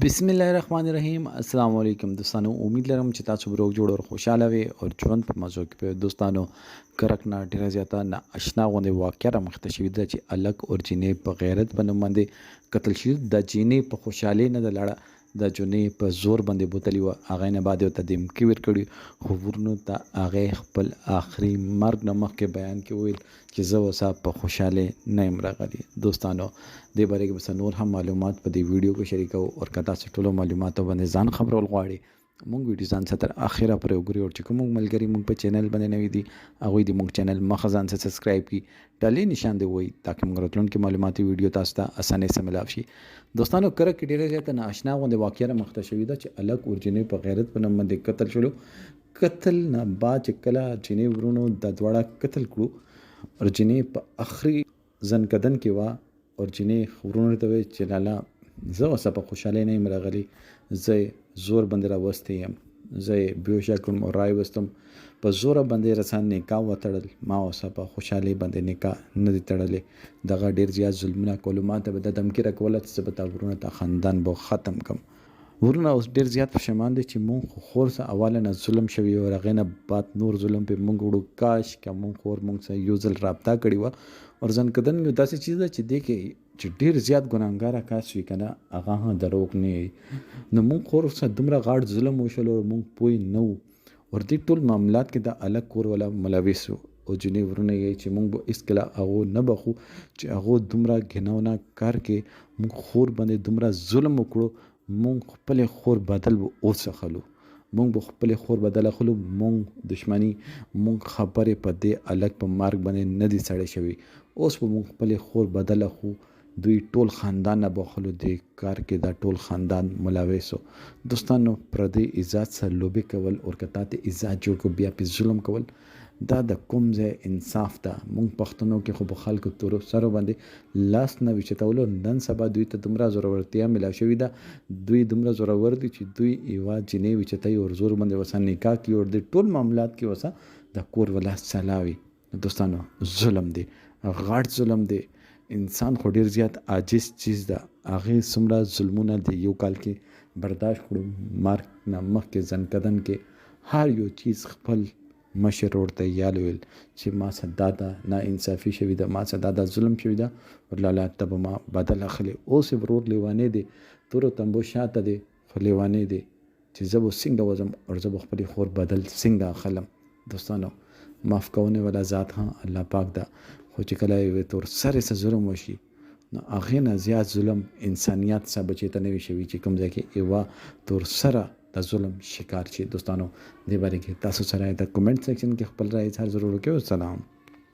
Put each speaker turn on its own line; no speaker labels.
बिस्मिल्लाहिर्रहमानिर्रहीम अस्सलाम वालेकुम दोस्तانو उम्मीद लरम چې تاسو به روغ جوړ او خوشاله وي او ژوند په مزو کې په دوستانو کرک نه ډیره زیاته نه آشنا غونډه واقعا رامخته شوې ده چې الګ اور جنې په غیرت باندې باندې قتل شي د جنې په خوشاله نه د لړه د جنې په زور باندې بوتلی و اغه نه بعد ته دیم کې ور کړی خو ورنو ته اغه خپل آخري مرګ نه مخکې بیان کې ویل چې زه وسه په خوشاله نه يم راغلی دوستانو دې باره کې بس نور هم معلومات په دې ویډیو کې شریکو او کتا ټولو معلوماتو باندې ځان خبرول غواړي مونږ ویډیو ځان ستر اخره پر وګوري او چې کوم ملګری مونږ په چینل باندې نوی دي هغه دې مونږ چینل مخزان سره سبسکرایب کی ټاله نشان دی وای تاکي مونږ راتلونکي معلوماتي ویډیو تاسو ته اسانه سره ملاوي شي دوستانو کړه کې ډیره زیاته ناشنا غونډه واقعا مخته شوې ده چې الګ اورجنې په غیرت په نوم باندې قتل شلو قتل نه با چې کله جنې ورونو د دواړه قتل کړو اورجنې په اخري ځنکدن کې وا اورجنې ورونو ته چې لاله زه اوسه په خوشاله نه یم راغلی زه زور باندې راوستې یم زه بیوشه کوم او راي وستم په زور باندې رسان نکاح وتړل ما اوسه په خوشاله باندې نکاح نه دي تړلې دغه ډیر زیات ظلمونه کول ماته به د دمکی راکول چې به ورونه ته خاندان به ختم کم ورونه اوس ډیر زیات پښیمان دي چې مونږ خور سره اواله نه ظلم شوی او هغه نه بعد نور ظلم په مونږ وړو کاش که مونږ خور مونږ سره یو ځل رابطه کړی و او ځن کدن یو داسې چیز ده چې دی کې چې ډیر زیات ګناهګار کاس وی کنه هغه دروغ نه نو مونږ خور سره دومره غاړ ظلم وشول او مونږ پوي نو ور دې ټول معاملات کې د الګ کور ولا ملوث او جنې ورونه یې چې مونږ به اسکلا هغه نه بخو چې هغه دومره غناونه کار کې مونږ خور باندې دومره ظلم وکړو مونږ خپل خور بدل و اوسخلو مونږ خپل خور بدل خلو مونږ دشمنی مونږ خبرې په دې الګ په مارګ باندې نه دي سړې شوی اوس په مونږ خپل خور بدل خو دوی ټول خاندان نه بخلو دې کار کې دا ټول خاندان ملاويسو دوستانو پر دې عزت سره لوبي کول او کته ته عزت جوړ کو بیا په ظلم کول دا د کوم ځای انصاف ده مونږ پښتنو کې خو په خلکو تور سره باندې لاس نه وچتولو نن سبا دوی ته دومره ضرورتیا ملا شوې ده دوی دومره ضرور دي چې دوی ایوا جنې وچتای او زور باندې وسه نکاح کی او د ټول معاملات کې وسه د کور ولا چلاوي دوستانو ظلم دی غاړ ظلم دی انسان خو ډیر زیات عاجز چیز ده هغه سمره ظلمونه دی یو کال کې برداشت کړو مارک نه مخ کې ځنکدن کې هر یو چیز خپل مشر ورته یال ویل چې ما صدادا نا انصافي شوی ده ما صدادا ظلم شوی ده ورلاله تب ما بدل اخلي اوس ورور لیوانه دي تور تنبو شاته دي خو لیوانه دي چې زبو څنګه وزم او زبو خپل خور بدل څنګه اخلم دوستانو معاف کوونه ولا ذات ها الله پاک دا خو چې کله وي تور سره سره ظلم وشي نو هغه نه زیات ظلم انسانيت سره بچیته نه وي شوی چې کوم ځای کې ایوا تور سره د ظلم شکار شي دوستانو دې باره کې تاسو سره د کمنټ سیکشن کې خپل رائے اظهار ضرور وکړئ. سلام.